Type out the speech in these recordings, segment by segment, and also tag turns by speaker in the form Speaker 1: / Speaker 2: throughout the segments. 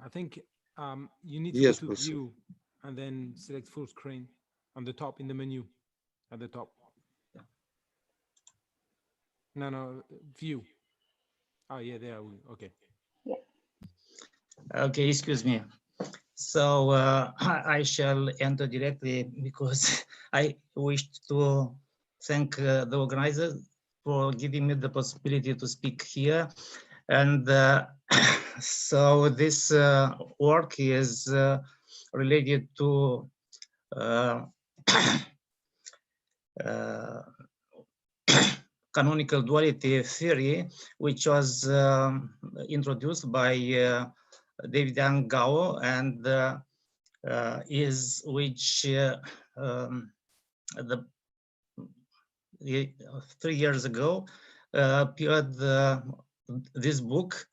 Speaker 1: I think you need to
Speaker 2: Yes,
Speaker 1: go to
Speaker 2: Professor.
Speaker 1: view and then select full screen on the top in the menu at the top. No, no, view. Oh yeah, there we okay.
Speaker 3: Okay, excuse me. So I shall enter directly because I wish to thank the organizers for giving me the possibility to speak here. And so this work is related to uh, canonical duality theory, which was introduced by David Young Gao, and is which the 3 years ago appeared this book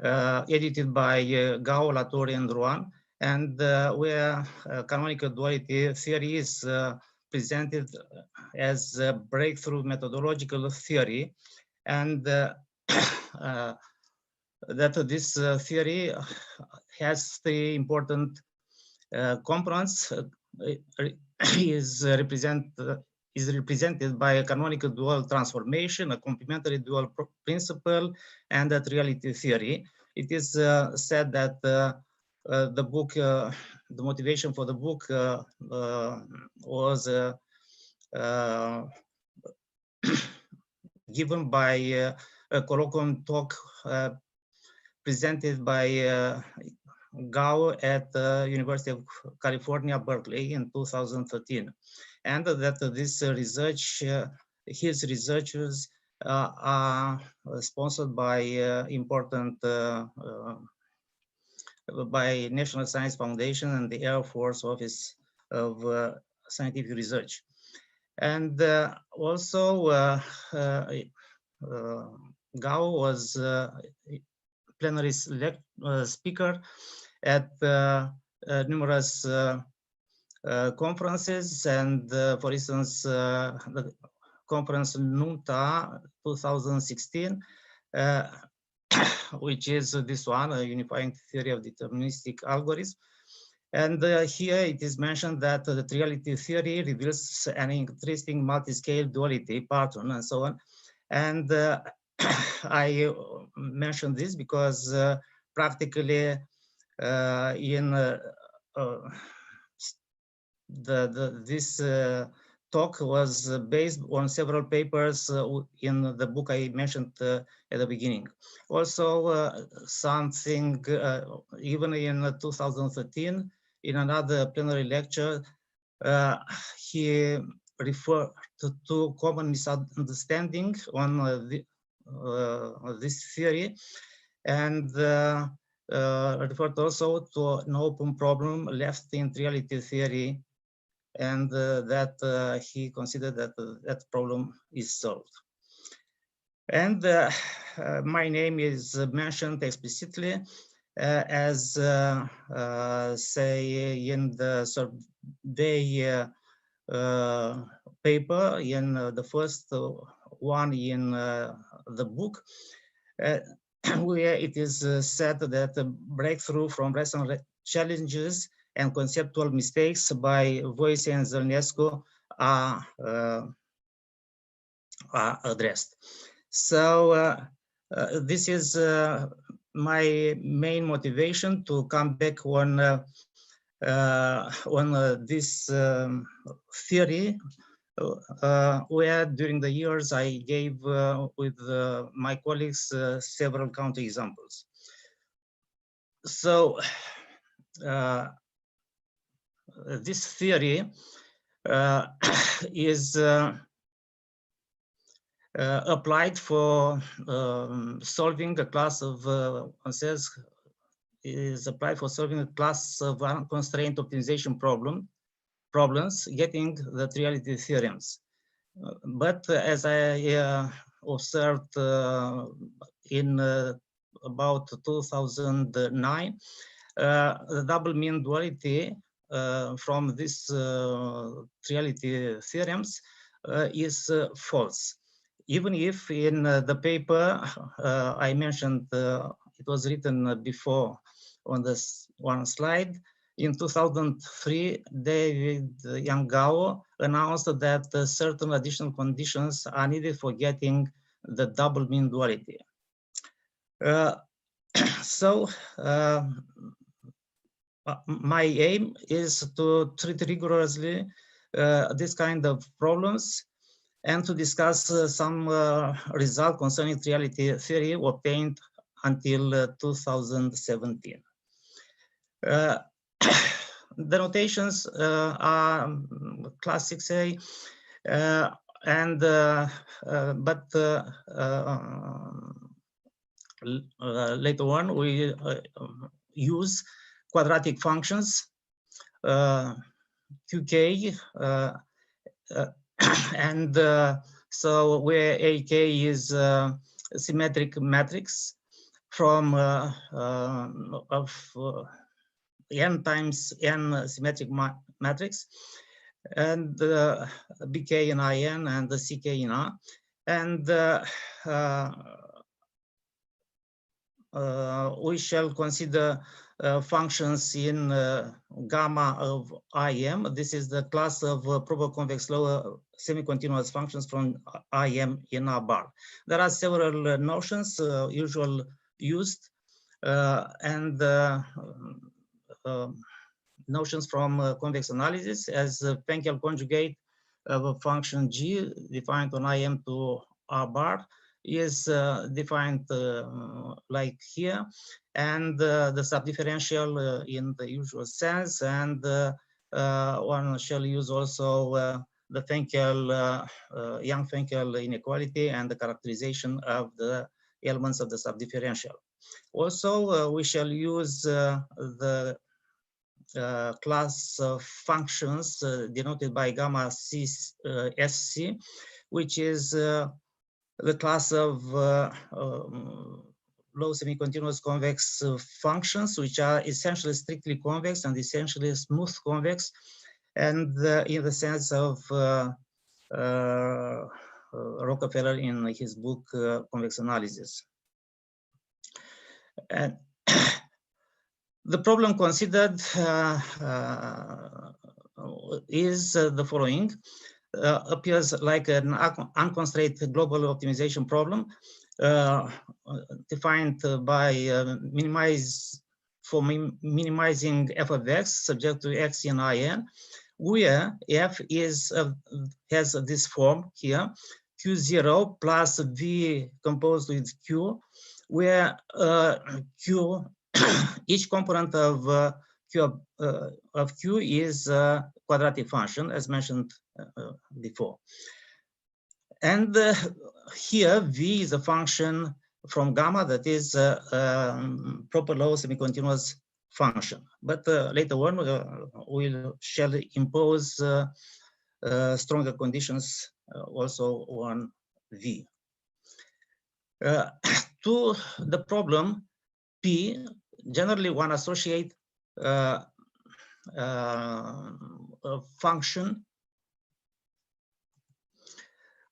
Speaker 3: edited by Gao, Latour, and Rouen, and where canonical duality theory is presented as a breakthrough methodological theory, and that this theory has three important components. Is represented by a canonical dual transformation, a complementary dual principle, and a triality theory. It is said that the book, the motivation for the book was given by a colloquium talk presented by Gao at the University of California, Berkeley in 2013. And that this research, his researches are sponsored by important, by National Science Foundation and the Air Force Office of Scientific Research. And also Gao was plenary speaker at numerous conferences, and for instance, the conference NUMTA 2016, which is this one, a unifying theory of deterministic algorithms. And here it is mentioned that the triality theory reveals an interesting multi-scale duality pattern and so on. And I mentioned this because practically in this talk was based on several papers in the book I mentioned at the beginning. Also, something even in 2013, in another plenary lecture, he referred to common misunderstanding on this theory, and referred also to an open problem left in triality theory, and that he considered that that problem is solved. And my name is mentioned explicitly as say in the survey paper, in the first one in the book, where it is said that the breakthrough from recent challenges and conceptual mistakes by Voice and Zalinescu are addressed. So this is my main motivation to come back on this theory, where during the years I gave with my colleagues several counterexamples. So this theory is applied for solving a class of is applied for solving a class of unconstrained optimization problems, getting the triality theorems. But as I observed in about 2009, the double mean duality from this triality theorems is false. Even if in the paper I mentioned, it was written before on this one slide. In 2003, David Yangao announced that certain additional conditions are needed for getting the double mean duality. So my aim is to treat rigorously this kind of problems and to discuss some result concerning triality theory obtained until 2017. The notations are class 6A, but later on we use quadratic functions, QK, and so where AK is a symmetric matrix from n times n symmetric matrix, and BK in IN and the CK in R, and we shall consider functions in gamma of IM. This is the class of proper convex lower semi-continuous functions from IM in R bar. There are several notions usually used and notions from convex analysis as Penkel conjugate of a function G defined on IM to R bar is defined like here, and the subdifferential in the usual sense, and one shall use also the Penkel, Young-Penkel inequality and the characterization of the elements of the subdifferential. Also, we shall use the class of functions denoted by gamma C, SC, which is the class of low semi-continuous convex functions, which are essentially strictly convex and essentially smooth convex, and in the sense of Rockefeller in his book Convex Analysis. And the problem considered is the following. Appears like an unconstrained global optimization problem defined by minimizing f of x subject to x in IN, where f is has this form here, Q0 plus V composed with Q, where Q each component of Q is a quadratic function, as mentioned before. And here V is a function from gamma that is proper low semi-continuous function. But later on we shall impose stronger conditions also on V. To the problem P, generally one associate a function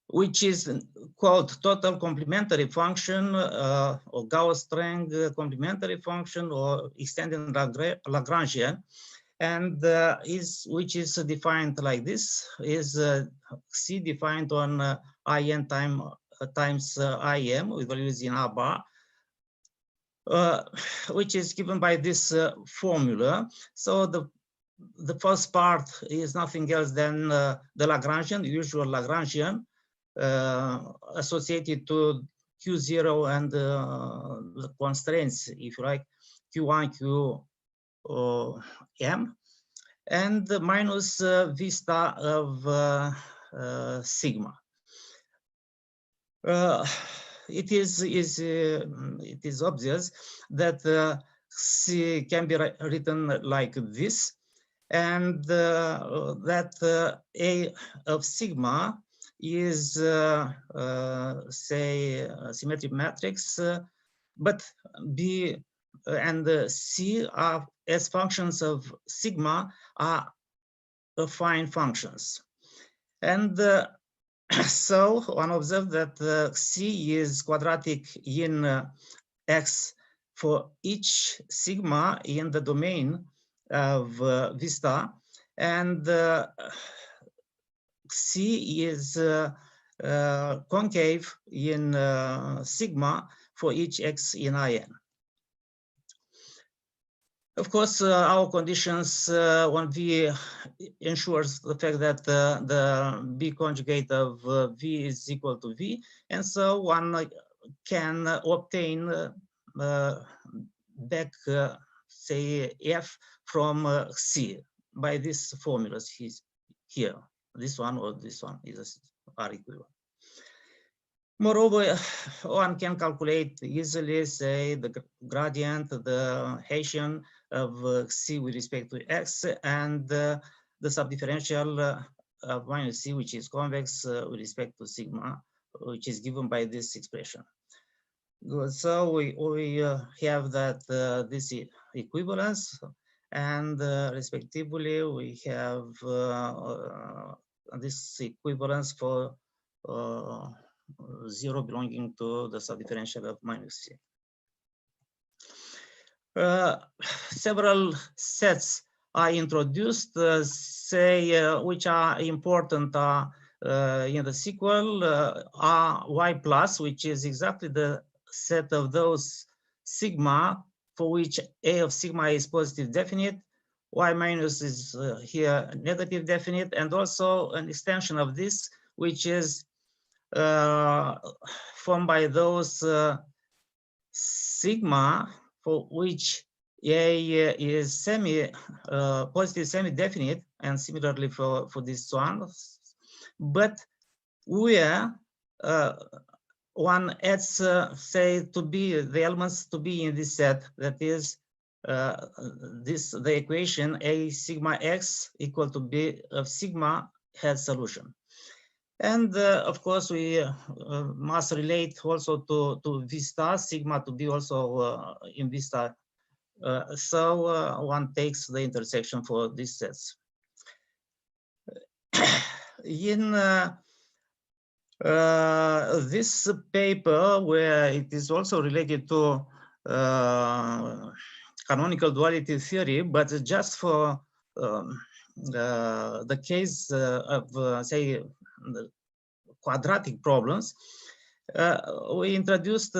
Speaker 3: which is called total complementary function or Gauss-Streng complementary function or extended Lagrangian, and which is defined like this, is C defined on IN times IM with values in R bar, which is given by this formula. So the first part is nothing else than the Lagrangian, the usual Lagrangian, associated to Q0 and the constraints, if you like, Q1, Qm, and minus V star of sigma. It is obvious that C can be written like this, and that A of sigma is say a symmetric matrix, but B and C are, as functions of sigma, are affine functions. And so one observes that C is quadratic in X for each sigma in the domain of V star, and C is concave in sigma for each x in IN. Of course, our conditions on V ensures the fact that the B conjugate of V is equal to V, and so one can obtain back, say, F from C by these formulas here. This one or this one are equivalent. Moreover, one can calculate easily, say, the gradient, the Hessian of C with respect to X, and the subdifferential of minus C, which is convex with respect to sigma, which is given by this expression. Good. So we have that this equivalence, and respectively we have this equivalence for 0 belonging to the subdifferential of minus C. Several sets are introduced, which are important in the sequel, are Y plus, which is exactly the set of those sigma for which A of sigma is positive definite, Y minus is here negative definite, and also an extension of this, which is formed by those sigma for which A is positive semi-definite, and similarly for this one, but where one adds, say, to be the elements to be in this set, that is the equation A sigma X equal to B of sigma has solution. And of course, we must relate also to V star, sigma to be also in V star. So one takes the intersection for these sets. In this paper, where it is also related to canonical duality theory, but just for the case of, say, the quadratic problems, we introduced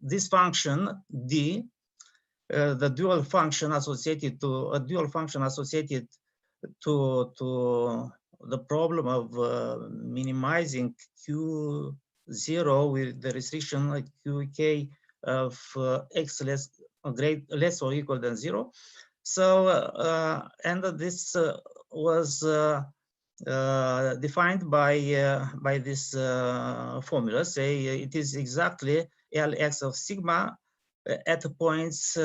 Speaker 3: this function D, the dual function associated to the problem of minimizing Q0 with the restriction like Qk of x less or equal than 0. So and this was defined by this formula. Say it is exactly Lx of sigma at points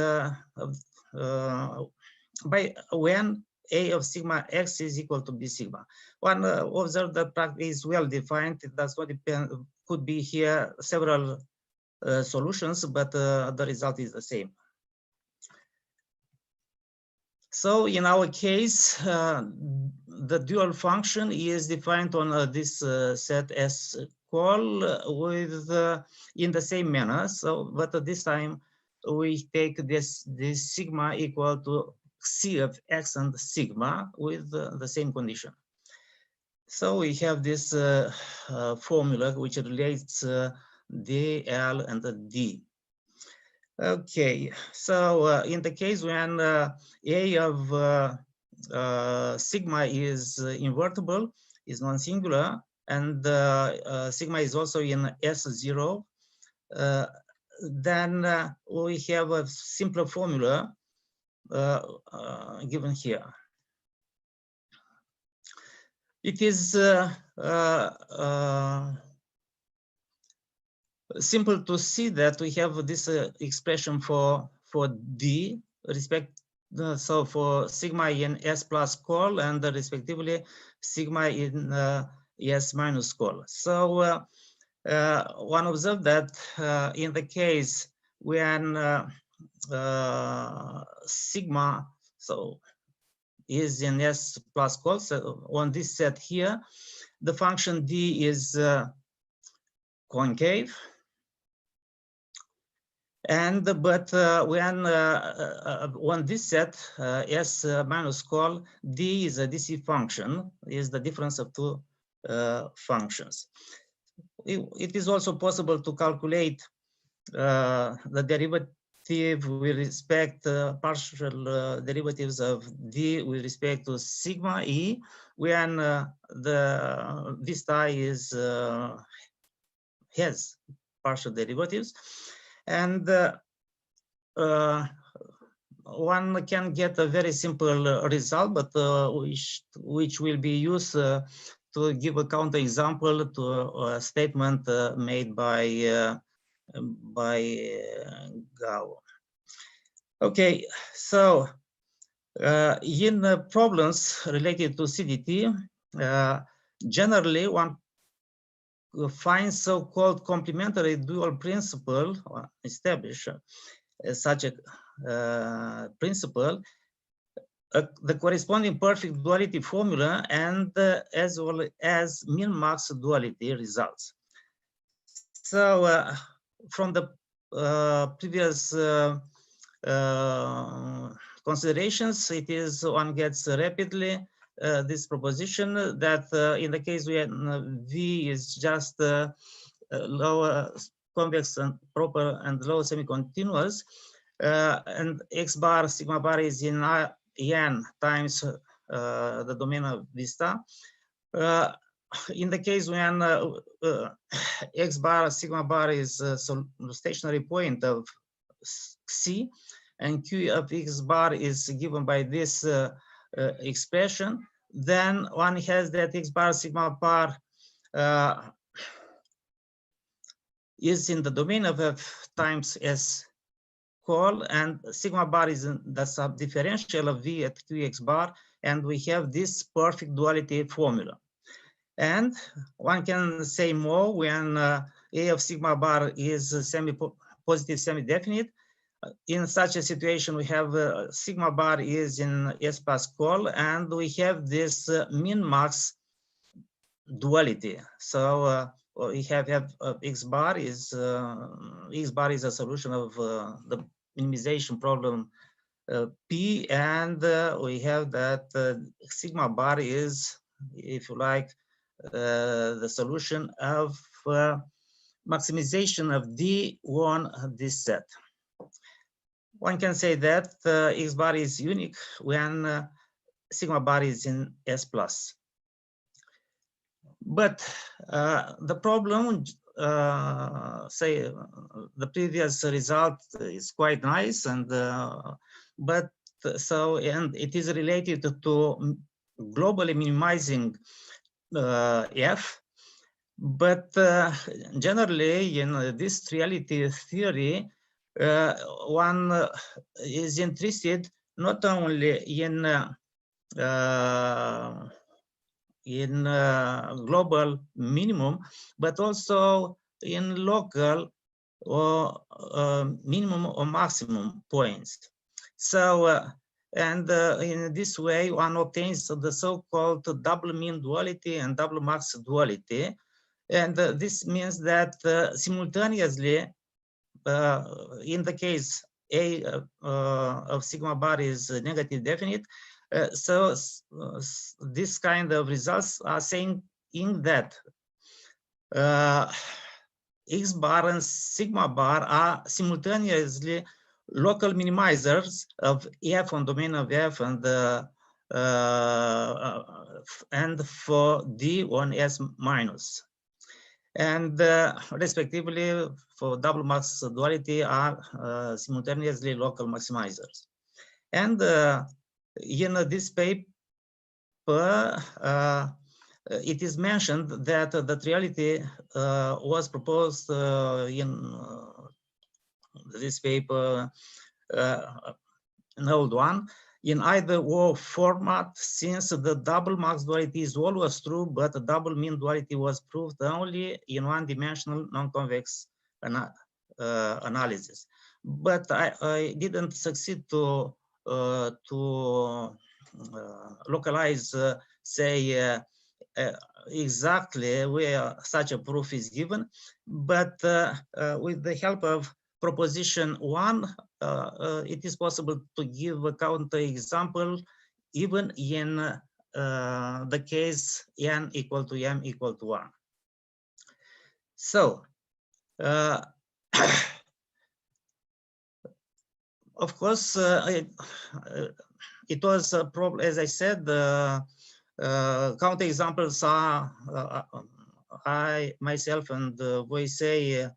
Speaker 3: by when A of sigma X is equal to B sigma. One observed that practice is well defined. It does not depend, could be here several solutions, but the result is the same. So in our case, the dual function is defined on this set as call with in the same manner. So, but this time we take this sigma equal to C of X and sigma with the same condition. So we have this formula which relates D, L, and the D. Okay, so in the case when A of sigma is invertible, is non-singular, and sigma is also in S0, then we have a simpler formula given here. It is simple to see that we have this expression for D so for sigma in S plus call and respectively sigma in S minus call. So one observed that in the case when sigma is in S plus call, so on this set here, the function D is concave. And but when this set S minus call, D is a DC function, is the difference of two functions. It is also possible to calculate the derivative with respect partial derivatives of D with respect to sigma E when the vista is has partial derivatives, and one can get a very simple result, but which will be used to give a counter example to a statement made by Gao. Okay, so in problems related to CDT, generally one finds so-called complementary dual principle, establish such a principle, the corresponding perfect duality formula, and as well as min-max duality results. So from the previous considerations, it is one gets rapidly this proposition that in the case when V is just lower convex and proper and low semi-continuous, and X bar sigma bar is in n times the domain of vista. In the case when X bar sigma bar is a stationary point of C, and Q of X bar is given by this expression, then one has that X bar sigma bar is in the domain of F times S call, and sigma bar is in the subdifferential of V at Qx bar, and we have this perfect duality formula. And one can say more when A of sigma bar is semi-positive, semi-definite. In such a situation, we have sigma bar is in S plus call, and we have this min-max duality. So we have X bar is a solution of the minimization problem P, and we have that sigma bar is, if you like, the solution of maximization of D on this set. One can say that X bar is unique when sigma bar is in S plus. But the problem, say the previous result is quite nice, and but so, and it is related to globally minimizing F, but generally in this triality theory, one is interested not only in global minimum, but also in local or minimum or maximum points. So, and in this way, one obtains the so-called double mean duality and double max duality. And this means that simultaneously, in the case A of sigma bar is negative definite, so this kind of results are saying in that X bar and sigma bar are simultaneously local minimizers of F on domain of F, and for D on S minus. And respectively, for double max duality are simultaneously local maximizers. And in this paper, it is mentioned that the triality was proposed in this paper, an old one, in either or format, since the double max duality is always true, but the double mean duality was proved only in one-dimensional non-convex analysis. But I didn't succeed to localize, say, exactly where such a proof is given, but with the help of proposition 1, it is possible to give a counter example even in the case n equal to m equal to 1. So, of course, it was a problem, as I said, counter examples are, I myself and Voisei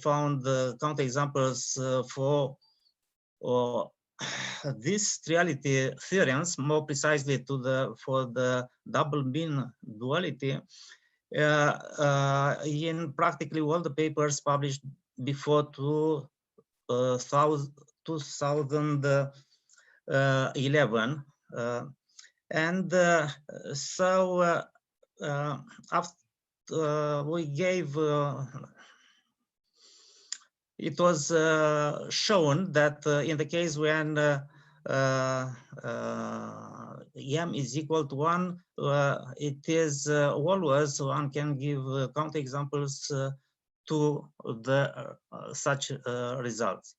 Speaker 3: found counter examples for this triality theorems, more precisely for the double mean duality, in practically all the papers published before 2011. And so after we gave, it was shown that in the case when m is equal to 1, it is always one can give counterexamples to the such results.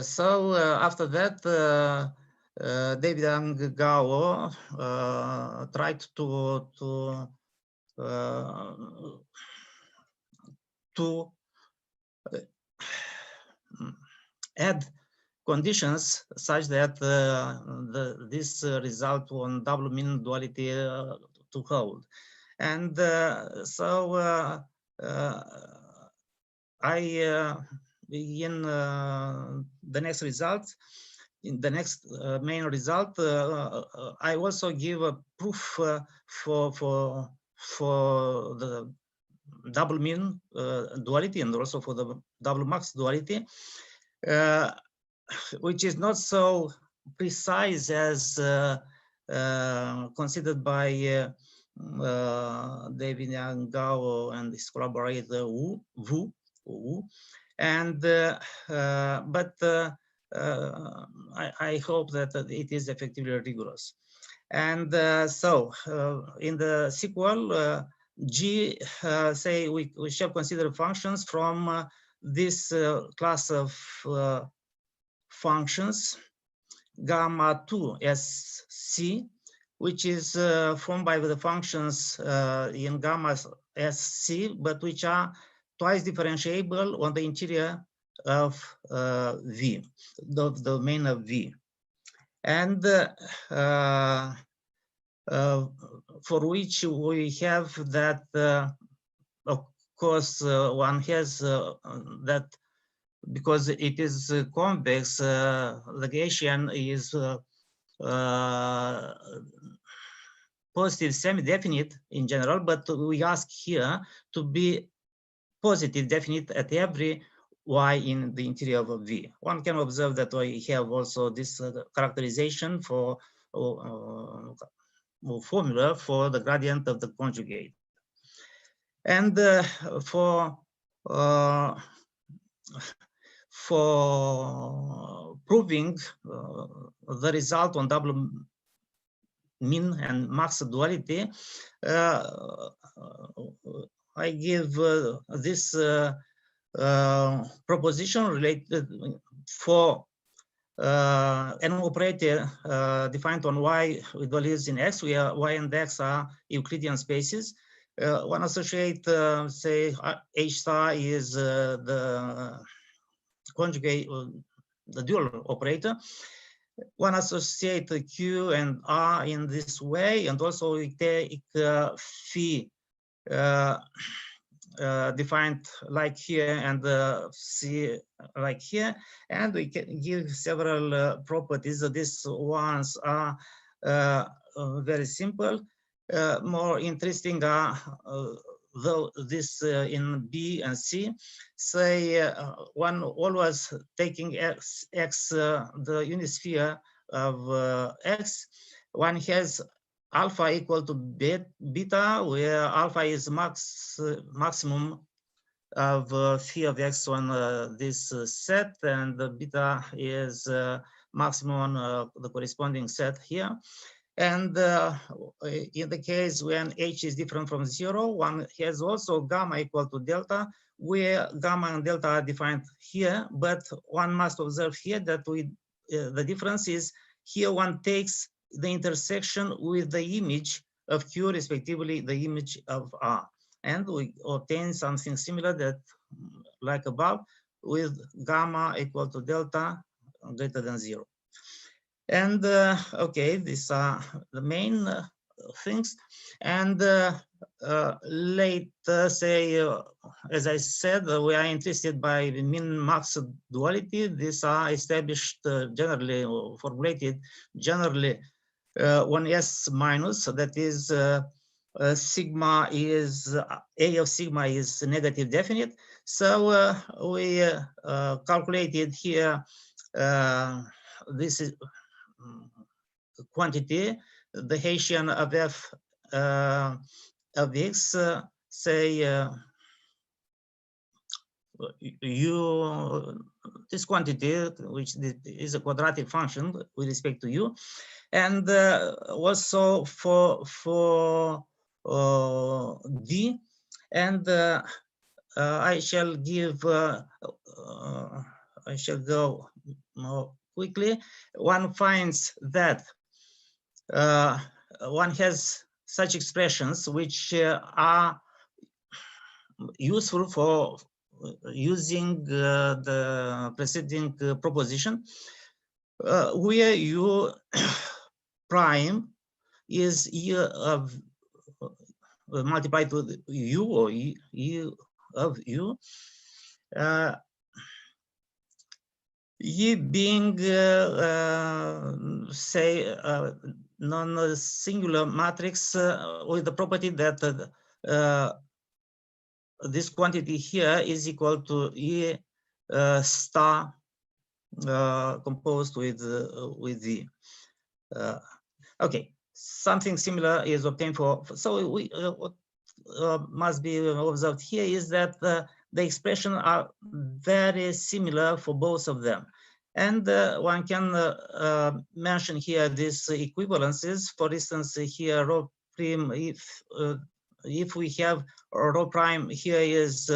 Speaker 3: So after that, David and Gao tried to add conditions such that this result on double mean duality to hold. And so in the next result, in the next main result, I also give a proof for the double mean duality and also for the double max duality, which is not so precise as considered by David Yang Gao and his collaborator Wu. And but I hope that it is effectively rigorous. And so in the sequel, G say we shall consider functions from this class of functions, gamma 2 SC, which is formed by the functions in gamma SC, but which are twice differentiable on the interior of V, the domain of V. And for which we have that, of course, one has that because it is convex, the Gaussian is positive semi-definite in general, but we ask here to be positive definite at every y in the interior of V. One can observe that we have also this characterization for formula for the gradient of the conjugate. And for proving the result on double mean and max duality, I give this proposition related for an operator defined on y with values in x, where y and x are Euclidean spaces. One associate, say, H star is the conjugate, the dual operator. One associate Q and R in this way, and also we take phi defined like here and C like here, and we can give several properties. These ones are very simple. More interesting are though this in B and C. Say one always taking x the unit sphere of x, one has alpha equal to beta, where alpha is maximum of phi of x on this set, and the beta is maximum on the corresponding set here. And in the case when H is different from 0, one has also gamma equal to delta, where gamma and delta are defined here, but one must observe here that the difference is here one takes the intersection with the image of Q, respectively the image of R. And we obtain something similar that, like above, with gamma equal to delta greater than 0. And okay, these are the main things. And later, say, as I said, we are interested by the min-max duality. These are established generally, or formulated generally, 1s minus, so that is sigma is, A of sigma is negative definite. So we calculated here, this is quantity, the Hessian of f of x, say u, this quantity, which is a quadratic function with respect to u, and also for d, and I shall give, I shall go more quickly. One finds that one has such expressions which are useful for using the preceding proposition, where u prime is e of multiplied with u, or e of u, e being say non-singular matrix with the property that this quantity here is equal to e star composed with the okay, something similar is obtained for, so we what must be observed here is that the expressions are very similar for both of them. And one can mention here these equivalences. For instance, here rho prime, if we have rho prime here is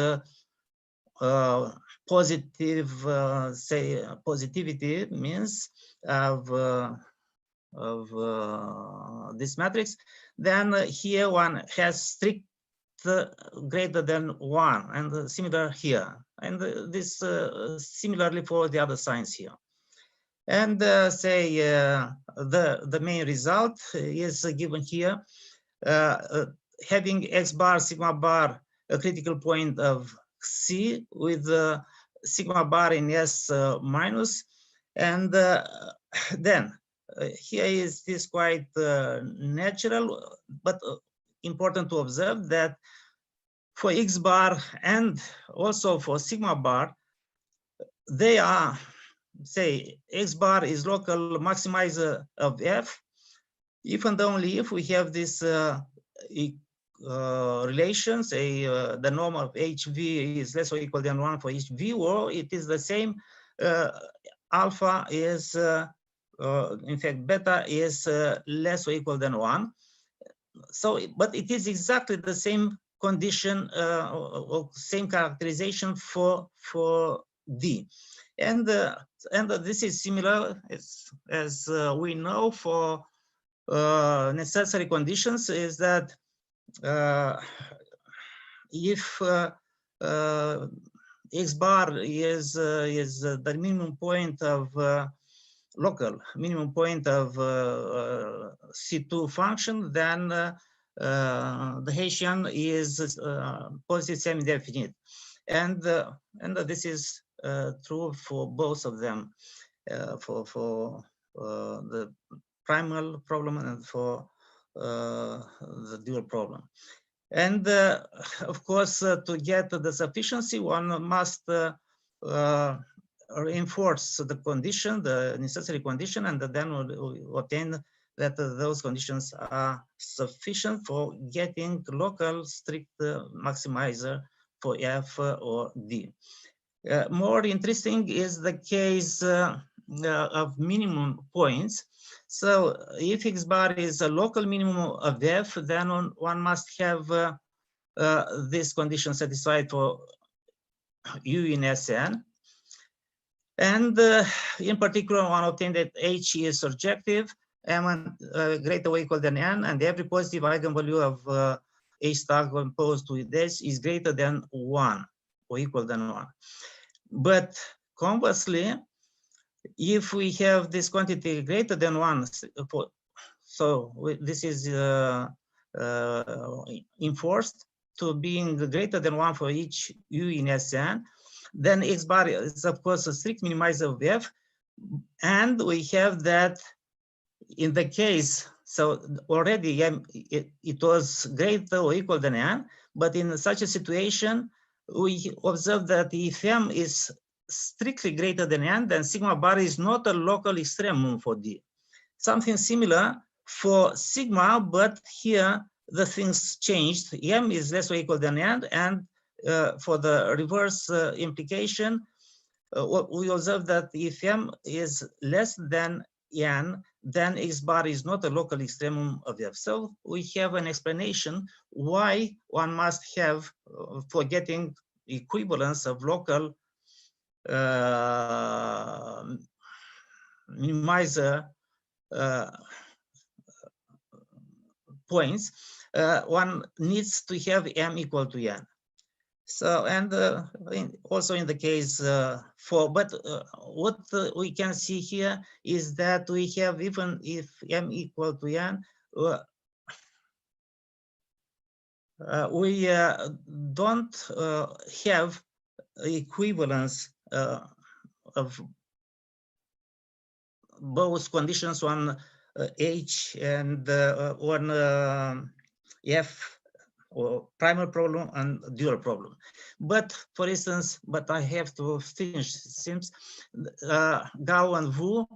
Speaker 3: positive, say positivity means of this matrix, then here one has strict greater than 1, and similar here, and this similarly for the other signs here. And say the main result is given here, having x bar sigma bar a critical point of C with sigma bar in S minus, and then here is this quite natural, but important to observe that for x bar and also for sigma bar, they are, say, x bar is local maximizer of f, if and only if we have this relation, say the norm of hv is less or equal than 1 for each v, or it is the same, alpha is, in fact, beta is less or equal than 1. So, but it is exactly the same condition or same characterization for D, and this is similar as we know for necessary conditions, is that if x bar is the minimum point of local minimum point of C2 function, then the Hessian is positive semi-definite, and this is true for both of them, for the primal problem and for the dual problem. And of course, to get the sufficiency, one must reinforce the condition, the necessary condition, and then we'll obtain that those conditions are sufficient for getting local strict maximizer for F or D. More interesting is the case of minimum points. So if X bar is a local minimum of F, then one must have this condition satisfied for U in Sn. And in particular, one obtained that H is surjective, M greater or equal than N, and every positive eigenvalue of H star composed with this is greater than 1 or equal than 1. But conversely, if we have this quantity greater than 1, this is enforced to being greater than 1 for each U in Sn, then X bar is of course a strict minimizer of F, and we have that in the case, so already it was greater or equal than N, but in such a situation, we observe that if M is strictly greater than N, then sigma bar is not a local extremum for D. Something similar for sigma, but here the things changed. M is less or equal than N, and for the reverse implication, we observe that if M is less than N, then X bar is not a local extremum of F. So we have an explanation why one must have, for getting equivalence of local minimizer points, one needs to have M equal to N. So, and also in the case but what we can see here is that we have, even if M equal to N, we don't have equivalence of both conditions on H and on F, or primal problem and dual problem. But for instance, I have to finish, since Gao and Wu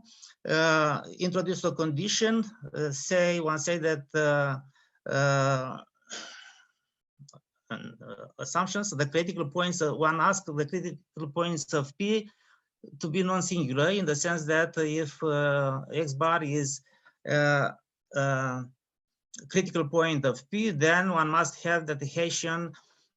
Speaker 3: introduced a condition, one say that assumptions, the critical points, one asks the critical points of P to be non-singular, in the sense that if X bar is critical point of P, then one must have that the Hessian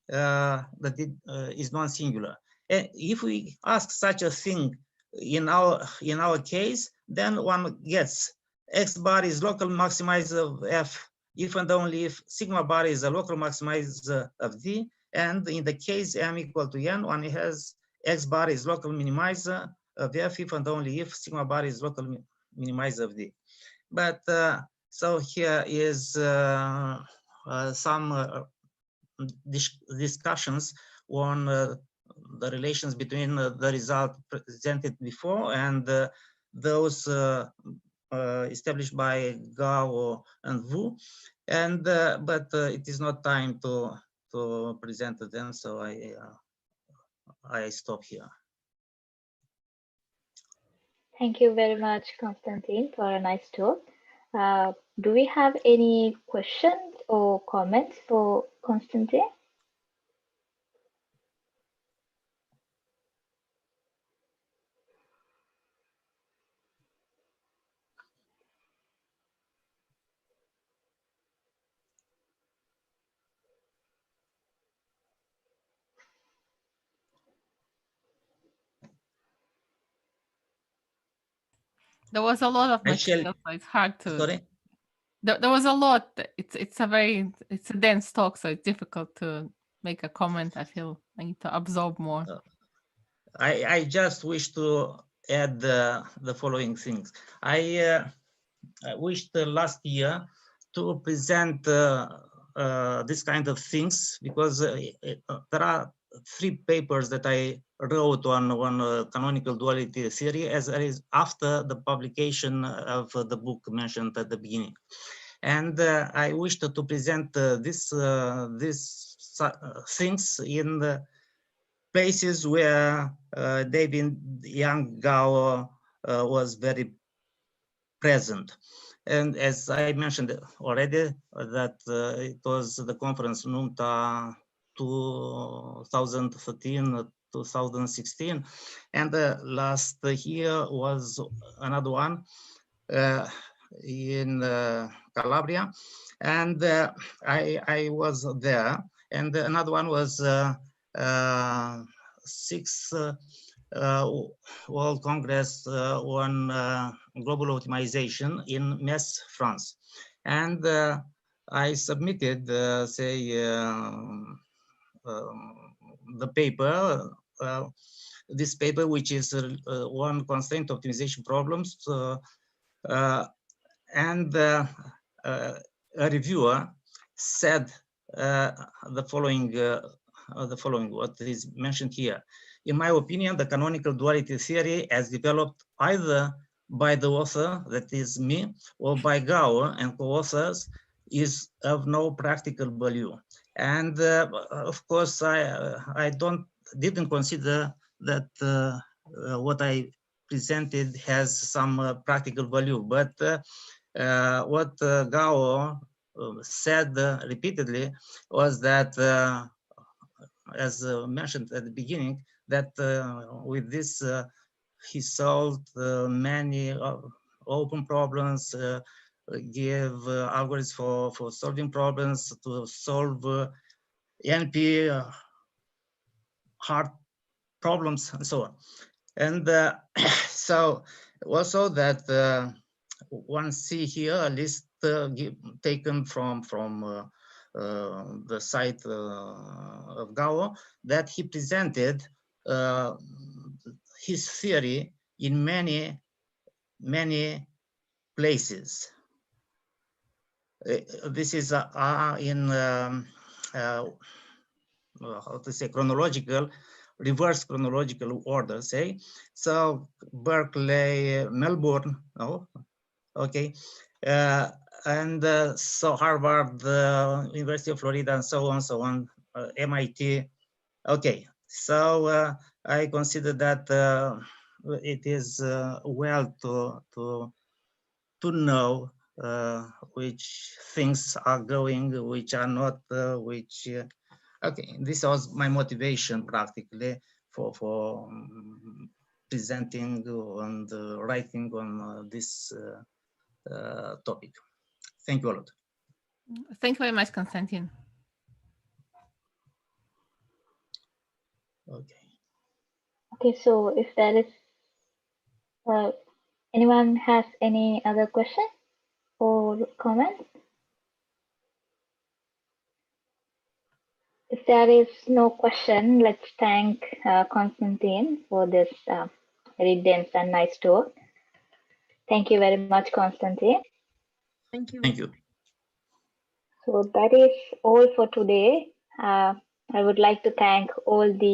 Speaker 3: that it is non-singular. And if we ask such a thing in our case, then one gets X bar is local maximizer of F if and only if sigma bar is a local maximizer of D, and in the case M equal to N, one has X bar is local minimizer of F if and only if sigma bar is local minimizer of D. But so here is some discussions on the relations between the result presented before and those established by Gao and Wu, and but it is not time to present them, so I stop here.
Speaker 2: Thank you very much, Constantin, for a nice talk. Do we have any questions or comments for Constantin?
Speaker 4: There was a lot of material, so it's hard to.
Speaker 3: Sorry?
Speaker 4: There was a lot. It's a dense talk, so it's difficult to make a comment. I feel I need to absorb more.
Speaker 3: I just wish to add the following things. I wished last year to present this kind of things, because there are 3 papers that I wrote on canonical duality theory as after the publication of the book mentioned at the beginning. And I wished to present these things in the places where David Yang Gao was very present. And as I mentioned already, that it was the conference NUMTA 2013 2016. And the last year was another one in Calabria. And I was there. And another one was sixth World Congress on Global Optimization in Metz, France. And I submitted, the paper, this paper, which is on constraint optimization problems, and a reviewer said the following, what is mentioned here. In my opinion, the canonical duality theory, as developed either by the author, that is me, or by Gao and co-authors, is of no practical value. And of course, I didn't consider that what I presented has some practical value, but what Gao said repeatedly was that, as mentioned at the beginning, that with this he solved many open problems, give algorithms for solving problems, to solve NP hard problems and so on. And so also that one see here a list taken from the site of Gao, that he presented his theory in many places. This is in how to say, reverse chronological order, say. So Berkeley, Melbourne, no, okay, and so Harvard, University of Florida, and so on, MIT. Okay, so I consider that it is well to know which things are going, which are not, which. Okay, this was my motivation practically for presenting and writing on this topic. Thank you a lot.
Speaker 4: Thank you very much, Constantin.
Speaker 3: Okay.
Speaker 2: Okay, so if there is anyone has any other question or comment? If there is no question, let's thank Constantin for this very dense and nice talk. Thank you very much, Constantin.
Speaker 5: Thank you.
Speaker 3: Thank you.
Speaker 2: So that is all for today. I would like to thank all the